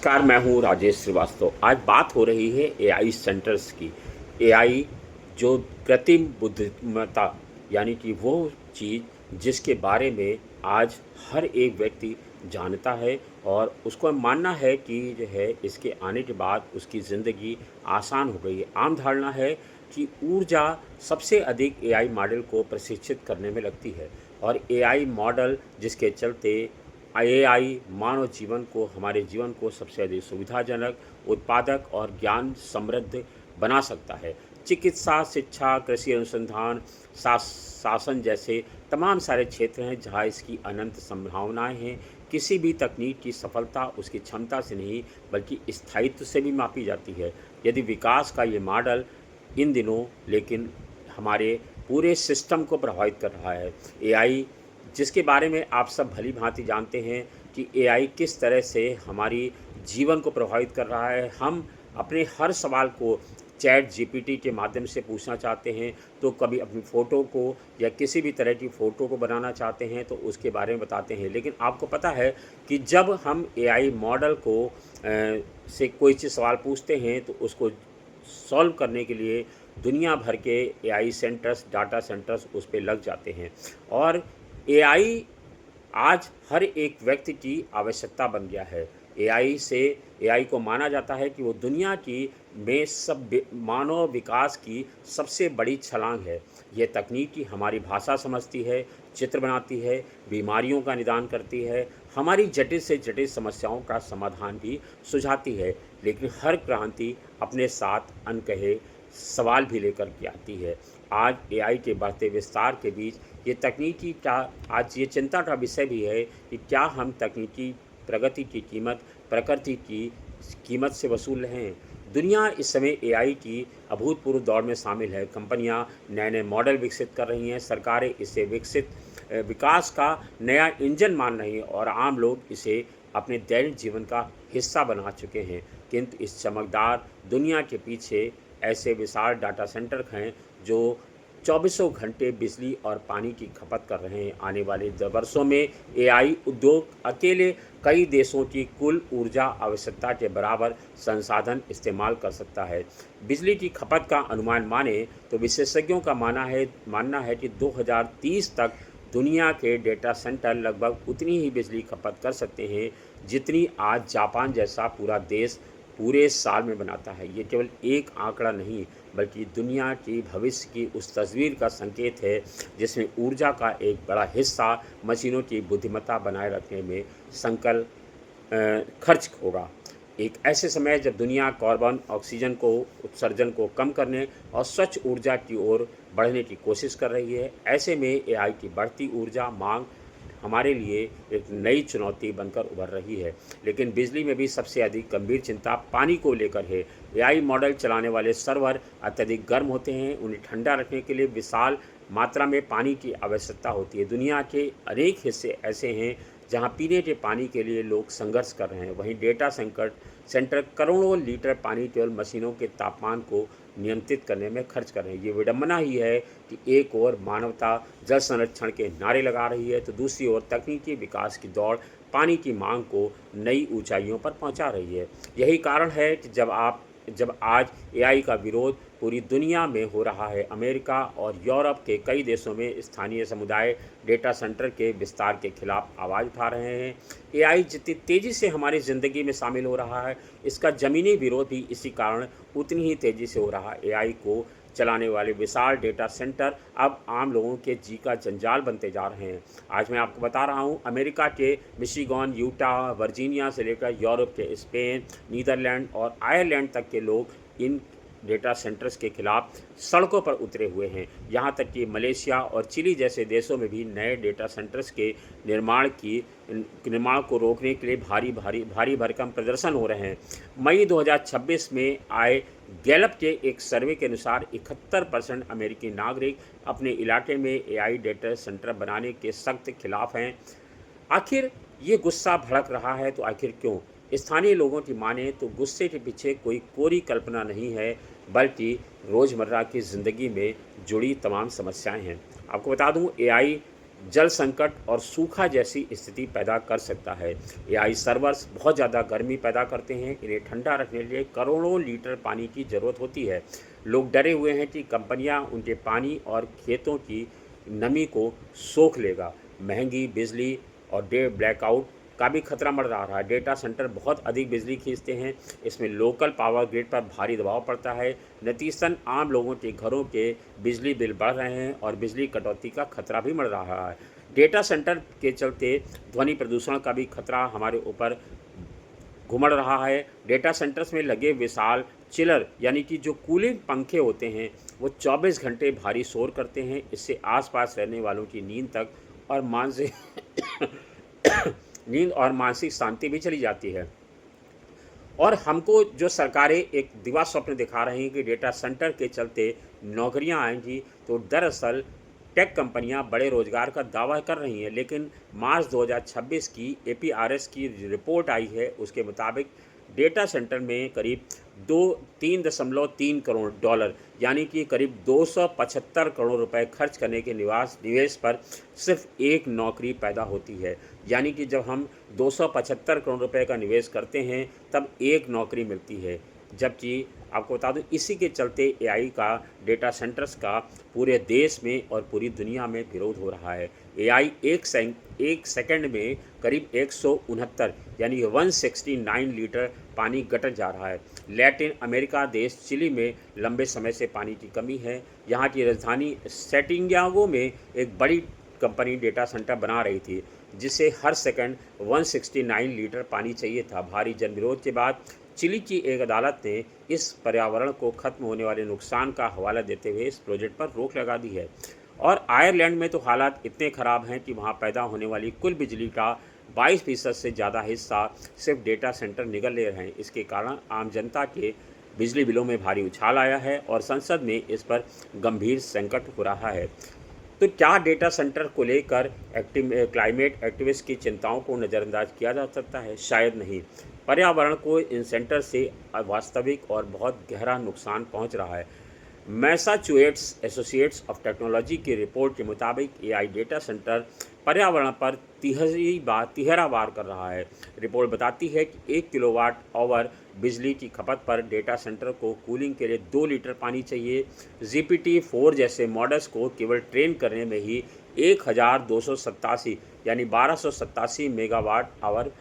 नमस्कार, मैं हूँ राजेश श्रीवास्तव। आज बात हो रही है एआई सेंटर्स की। एआई जो कृत्रिम बुद्धिमत्ता यानी कि वो चीज़ जिसके बारे में आज हर एक व्यक्ति जानता है और उसको मानना है कि जो है इसके आने के बाद उसकी ज़िंदगी आसान हो गई है। आम धारणा है कि ऊर्जा सबसे अधिक एआई मॉडल को प्रशिक्षित करने में लगती है और एआई मॉडल जिसके चलते एआई मानव जीवन को हमारे जीवन को सबसे अधिक सुविधाजनक, उत्पादक और ज्ञान समृद्ध बना सकता है। चिकित्सा, शिक्षा, कृषि अनुसंधान, शासन जैसे तमाम सारे क्षेत्र हैं जहां इसकी अनंत संभावनाएं हैं। किसी भी तकनीक की सफलता उसकी क्षमता से नहीं बल्कि स्थायित्व से भी मापी जाती है। यदि विकास का ये मॉडल इन दिनों लेकिन हमारे पूरे सिस्टम को प्रभावित कर रहा है। एआई जिसके बारे में आप सब भली भांति जानते हैं कि एआई किस तरह से हमारी जीवन को प्रभावित कर रहा है। हम अपने हर सवाल को चैट जीपीटी के माध्यम से पूछना चाहते हैं तो कभी अपनी फ़ोटो को या किसी भी तरह की फ़ोटो को बनाना चाहते हैं तो उसके बारे में बताते हैं। लेकिन आपको पता है कि जब हम एआई मॉडल को से कोई चीज़ सवाल पूछते हैं तो उसको सॉल्व करने के लिए दुनिया भर के एआई सेंटर्स, डाटा सेंटर्स उस पे लग जाते हैं और एआई आज हर एक व्यक्ति की आवश्यकता बन गया है। एआई को माना जाता है कि वो दुनिया की में सब मानव विकास की सबसे बड़ी छलांग है। ये तकनीक हमारी भाषा समझती है, चित्र बनाती है, बीमारियों का निदान करती है, हमारी जटिल से जटिल समस्याओं का समाधान भी सुझाती है। लेकिन हर क्रांति अपने साथ अनकहे सवाल भी लेकर के आती है। आज एआई के बढ़ते विस्तार के बीच ये तकनीकी का आज ये चिंता का विषय भी है कि क्या हम तकनीकी प्रगति की कीमत प्रकृति की कीमत से वसूल रहे हैं। दुनिया इस समय एआई की अभूतपूर्व दौड़ में शामिल है। कंपनियां नए नए मॉडल विकसित कर रही हैं, सरकारें इसे विकास का नया इंजन मान रही हैं और आम लोग इसे अपने दैनिक जीवन का हिस्सा बना चुके हैं। किंतु इस चमकदार दुनिया के पीछे ऐसे विशाल डाटा सेंटर हैं जो चौबीसों घंटे बिजली और पानी की खपत कर रहे हैं। आने वाले वर्षों में एआई उद्योग अकेले कई देशों की कुल ऊर्जा आवश्यकता के बराबर संसाधन इस्तेमाल कर सकता है। बिजली की खपत का अनुमान माने तो विशेषज्ञों का मानना है कि 2030 तक दुनिया के डेटा सेंटर लगभग उतनी ही बिजली खपत कर सकते हैं जितनी आज जापान जैसा पूरा देश पूरे साल में बनाता है। ये केवल एक आंकड़ा नहीं बल्कि दुनिया की भविष्य की उस तस्वीर का संकेत है जिसमें ऊर्जा का एक बड़ा हिस्सा मशीनों की बुद्धिमत्ता बनाए रखने में खर्च होगा। एक ऐसे समय जब दुनिया कार्बन ऑक्सीजन को उत्सर्जन को कम करने और स्वच्छ ऊर्जा की ओर बढ़ने की कोशिश कर रही है, ऐसे में एआई की बढ़ती ऊर्जा मांग हमारे लिए एक नई चुनौती बनकर उभर रही है। लेकिन बिजली में भी सबसे अधिक गंभीर चिंता पानी को लेकर है। एआई मॉडल चलाने वाले सर्वर अत्यधिक गर्म होते हैं, उन्हें ठंडा रखने के लिए विशाल मात्रा में पानी की आवश्यकता होती है। दुनिया के अनेक हिस्से ऐसे हैं जहां पीने के पानी के लिए लोग संघर्ष कर रहे हैं। वहीं डेटा सेंटर करोड़ों लीटर पानी केवल मशीनों के तापमान को नियंत्रित करने में खर्च कर रहे हैं। ये विडंबना ही है कि एक ओर मानवता जल संरक्षण के नारे लगा रही है तो दूसरी ओर तकनीकी विकास की दौड़ पानी की मांग को नई ऊंचाइयों पर पहुंचा रही है। यही कारण है कि जब आज एआई का विरोध पूरी दुनिया में हो रहा है। अमेरिका और यूरोप के कई देशों में स्थानीय समुदाय डेटा सेंटर के विस्तार के खिलाफ आवाज़ उठा रहे हैं। एआई जितनी तेज़ी से हमारी ज़िंदगी में शामिल हो रहा है, इसका ज़मीनी विरोध भी इसी कारण उतनी ही तेज़ी से हो रहा है। एआई को चलाने वाले विशाल डेटा सेंटर अब आम लोगों के जी का जंजाल बनते जा रहे हैं। आज मैं आपको बता रहा हूँ, अमेरिका के मिशिगन, यूटा, वर्जीनिया से लेकर यूरोप के स्पेन, नीदरलैंड और आयरलैंड तक के लोग इन डेटा सेंटर्स के खिलाफ सड़कों पर उतरे हुए हैं। यहाँ तक कि मलेशिया और चिली जैसे देशों में भी नए डेटा सेंटर्स के निर्माण को रोकने के लिए भारी भरकम प्रदर्शन हो रहे हैं। मई 2026 में आए गैलप के एक सर्वे के अनुसार 71% अमेरिकी नागरिक अपने इलाके में एआई डेटा सेंटर बनाने के सख्त खिलाफ हैं। आखिर ये गुस्सा भड़क रहा है तो आखिर क्यों? स्थानीय लोगों की माने तो गुस्से के पीछे कोई कोरी कल्पना नहीं है बल्कि रोज़मर्रा की ज़िंदगी में जुड़ी तमाम समस्याएं हैं। आपको बता दूं, एआई जल संकट और सूखा जैसी स्थिति पैदा कर सकता है। एआई सर्वर्स बहुत ज़्यादा गर्मी पैदा करते हैं। इन्हें ठंडा रखने के लिए करोड़ों लीटर पानी की ज़रूरत होती है। लोग डरे हुए हैं कि कंपनियां उनके पानी और खेतों की नमी को सोख लेगा। महंगी बिजली और डे ब्लैकआउट का भी खतरा बढ़ रहा है। डेटा सेंटर बहुत अधिक बिजली खींचते हैं। इसमें लोकल पावर ग्रिड पर भारी दबाव पड़ता है। नतीजतन आम लोगों के घरों के बिजली बिल बढ़ रहे हैं और बिजली कटौती का खतरा भी बढ़ रहा है। डेटा सेंटर के चलते ध्वनि प्रदूषण का भी खतरा हमारे ऊपर घुमड़ रहा है। डेटा सेंटर्स में लगे विशाल चिलर यानी कि जो कूलिंग पंखे होते हैं वो 24 घंटे भारी शोर करते हैं। इससे आसपास रहने वालों की नींद और मानसिक शांति भी चली जाती है। और हमको जो सरकारें एक दिवा स्वप्न दिखा रही हैं कि डेटा सेंटर के चलते नौकरियां आएंगी, तो दरअसल टेक कंपनियां बड़े रोजगार का दावा कर रही हैं, लेकिन मार्च 2026 की एपीआरएस की रिपोर्ट आई है, उसके मुताबिक डेटा सेंटर में करीब 3.3 करोड़ डॉलर यानी कि करीब 275 करोड़ रुपए खर्च करने के निवेश पर सिर्फ एक नौकरी पैदा होती है। यानी कि जब हम 275 करोड़ रुपए का निवेश करते हैं तब एक नौकरी मिलती है। जबकि आपको बता दूं, इसी के चलते एआई का डेटा सेंटर्स का पूरे देश में और पूरी दुनिया में विरोध हो रहा है। एआई एक सेकंड में करीब 169 यानी 169 लीटर पानी गटर जा रहा है। लैटिन अमेरिका देश चिली में लंबे समय से पानी की कमी है। यहाँ की राजधानी सैंटियागो में एक बड़ी कंपनी डेटा सेंटर बना रही थी, जिसे हर सेकंड 169 लीटर पानी चाहिए था। भारी जनविरोध के बाद चिली की एक अदालत ने इस पर्यावरण को खत्म होने वाले नुकसान का हवाला देते हुए इस प्रोजेक्ट पर रोक लगा दी है। और आयरलैंड में तो हालात इतने ख़राब हैं कि वहाँ पैदा होने वाली कुल बिजली का 22% से ज़्यादा हिस्सा सिर्फ डेटा सेंटर निगल ले रहे हैं। इसके कारण आम जनता के बिजली बिलों में भारी उछाल आया है और संसद में इस पर गंभीर संकट हो रहा है। तो क्या डेटा सेंटर को लेकर क्लाइमेट एक्टिविस्ट की चिंताओं को नज़रअंदाज किया जा सकता है? शायद नहीं। पर्यावरण को इन सेंटर से वास्तविक और बहुत गहरा नुकसान पहुंच रहा है। मैसाचुसेट्स एसोसिएट्स ऑफ टेक्नोलॉजी की रिपोर्ट के मुताबिक एआई डेटा सेंटर पर्यावरण पर तिहरा वार कर रहा है। रिपोर्ट बताती है कि 1 किलोवाट आवर बिजली की खपत पर डेटा सेंटर को कूलिंग के लिए 2 लीटर पानी चाहिए। GPT-4 जैसे मॉडल्स को केवल ट्रेन करने में ही 1287 यानी 1287 मेगावाट आवर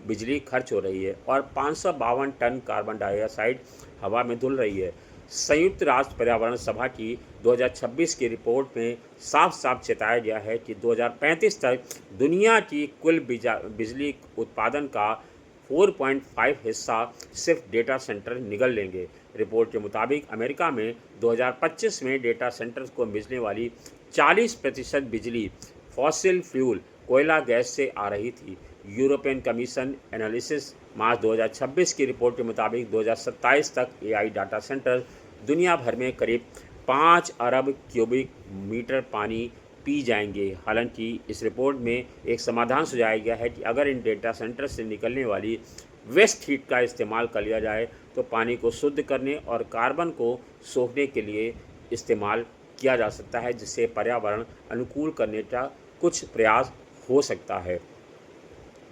बिजली खर्च हो रही है और 552 टन कार्बन डाइऑक्साइड हवा में धुल रही है। संयुक्त राष्ट्र पर्यावरण सभा की 2026 की रिपोर्ट में साफ साफ चेताया गया है कि 2035 तक दुनिया की कुल बिजली उत्पादन का 4.5 हिस्सा सिर्फ डेटा सेंटर निगल लेंगे। रिपोर्ट के मुताबिक अमेरिका में 2025 में डेटा सेंटर्स को मिलने वाली 40% बिजली फॉसिल फ्यूल कोयला गैस से आ रही थी। यूरोपियन कमीशन एनालिसिस मार्च 2026 की रिपोर्ट के मुताबिक 2027 तक एआई डाटा सेंटर दुनिया भर में करीब 5 अरब क्यूबिक मीटर पानी पी जाएंगे। हालांकि इस रिपोर्ट में एक समाधान सुझाया गया है कि अगर इन डेटा सेंटर से निकलने वाली वेस्ट हीट का इस्तेमाल कर लिया जाए तो पानी को शुद्ध करने और कार्बन को सोखने के लिए इस्तेमाल किया जा सकता है, जिससे पर्यावरण अनुकूल करने का कुछ प्रयास हो सकता है।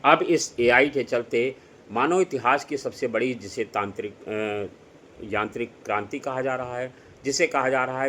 अब इस एआई के चलते मानव इतिहास की सबसे बड़ी जिसे यांत्रिक क्रांति कहा जा रहा है,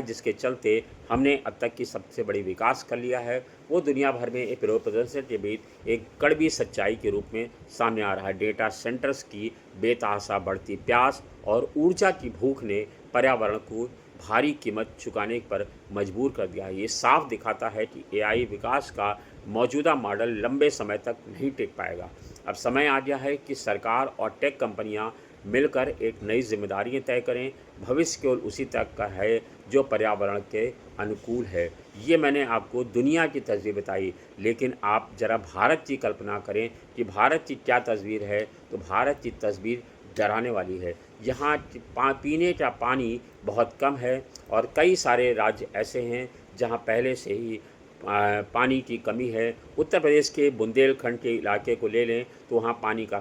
जिसके चलते हमने अब तक की सबसे बड़ी विकास कर लिया है, वो दुनिया भर में एक विरोध प्रदर्शन के बीच एक कड़वी सच्चाई के रूप में सामने आ रहा है। डेटा सेंटर्स की बेतहाशा बढ़ती प्यास और ऊर्जा की भूख ने पर्यावरण को भारी कीमत चुकाने पर मजबूर कर दिया है। ये साफ दिखाता है कि एआई विकास का मौजूदा मॉडल लंबे समय तक नहीं टिक पाएगा। अब समय आ गया है कि सरकार और टेक कंपनियां मिलकर एक नई जिम्मेदारियां तय करें। भविष्य केवल उसी तक का है जो पर्यावरण के अनुकूल है। ये मैंने आपको दुनिया की तस्वीर बताई, लेकिन आप ज़रा भारत की कल्पना करें कि भारत की क्या तस्वीर है। तो भारत की तस्वीर डराने वाली है। यहाँ पीने का पानी बहुत कम है और कई सारे राज्य ऐसे हैं जहाँ पहले से ही पानी की कमी है। उत्तर प्रदेश के बुंदेलखंड के इलाके को ले लें तो वहाँ पानी का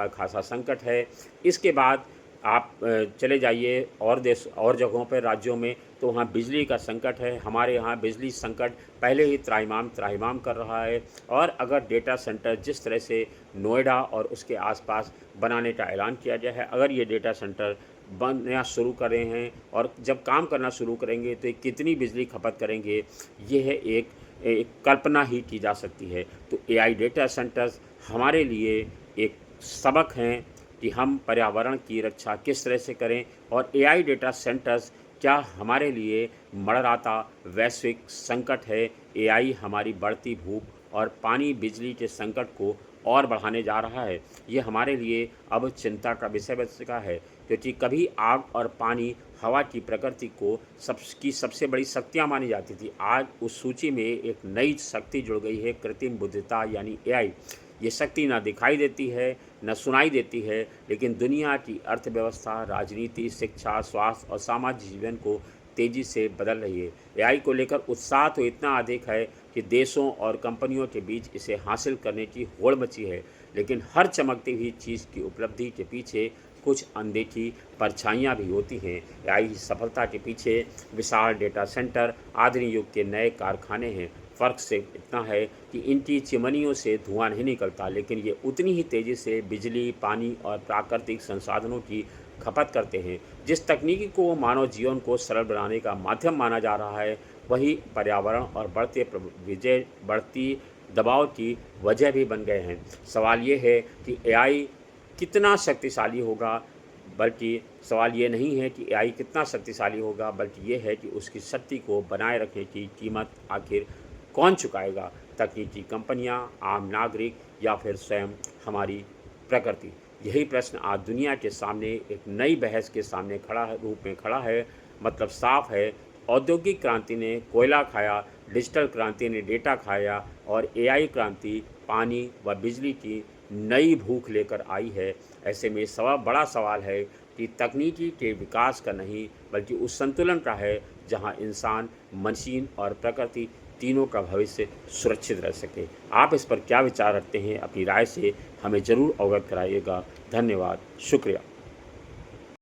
खासा संकट है। इसके बाद आप चले जाइए और देश और जगहों पर, राज्यों में, तो वहाँ बिजली का संकट है। हमारे यहाँ बिजली संकट पहले ही त्राहिमाम त्राहिमाम कर रहा है। और अगर डेटा सेंटर जिस तरह से नोएडा और उसके आसपास बनाने का ऐलान किया गया है, अगर ये डेटा सेंटर बनना शुरू कर रहे हैं और जब काम करना शुरू करेंगे तो ये कितनी बिजली खपत करेंगे, ये है एक कल्पना ही की जा सकती है। तो एआई डेटा सेंटर्स हमारे लिए एक सबक हैं कि हम पर्यावरण की रक्षा किस तरह से करें, और एआई डेटा सेंटर्स क्या हमारे लिए मंडराता वैश्विक संकट है। एआई हमारी बढ़ती भूख और पानी बिजली के संकट को और बढ़ाने जा रहा है। ये हमारे लिए अब चिंता का विषय बन चुका है, क्योंकि कभी आग और पानी हवा की प्रकृति को सबसे बड़ी शक्तियाँ मानी जाती थी। आज उस सूची में एक नई शक्ति जुड़ गई है, कृत्रिम बुद्धिमत्ता यानी एआई। ये शक्ति ना दिखाई देती है, न सुनाई देती है, लेकिन दुनिया की अर्थव्यवस्था, राजनीति, शिक्षा, स्वास्थ्य और सामाजिक जीवन को तेज़ी से बदल रही है। एआई को लेकर उत्साह तो इतना अधिक है कि देशों और कंपनियों के बीच इसे हासिल करने की होड़ मची है, लेकिन हर चमकती हुई चीज़ की उपलब्धि के पीछे कुछ अनदेखी परछाइयाँ भी होती हैं। एआई सफलता के पीछे विशाल डेटा सेंटर, आधुनिक युग के नए कारखाने हैं। फ़र्क सिर्फ इतना है कि इनकी चिमनियों से धुआं नहीं निकलता, लेकिन ये उतनी ही तेज़ी से बिजली, पानी और प्राकृतिक संसाधनों की खपत करते हैं। जिस तकनीकी को मानव जीवन को सरल बनाने का माध्यम माना जा रहा है, वही पर्यावरण और बढ़ती दबाव की वजह भी बन गए हैं। सवाल ये है कि एआई कितना शक्तिशाली होगा, बल्कि सवाल ये नहीं है कि एआई कितना शक्तिशाली होगा, बल्कि ये है कि उसकी शक्ति को बनाए रखने की कीमत आखिर कौन चुकाएगा? तकनीकी कंपनियां, आम नागरिक या फिर स्वयं हमारी प्रकृति? यही प्रश्न आज दुनिया के सामने एक नई बहस के सामने रूप में खड़ा है। मतलब साफ है, औद्योगिक क्रांति ने कोयला खाया, डिजिटल क्रांति ने डेटा खाया और एआई क्रांति पानी व बिजली की नई भूख लेकर आई है। ऐसे में बड़ा सवाल है कि तकनीकी के विकास का नहीं, बल्कि उस संतुलन का है जहां इंसान, मशीन और प्रकृति तीनों का भविष्य सुरक्षित रह सके। आप इस पर क्या विचार रखते हैं? अपनी राय से हमें ज़रूर अवगत कराइएगा। धन्यवाद, शुक्रिया।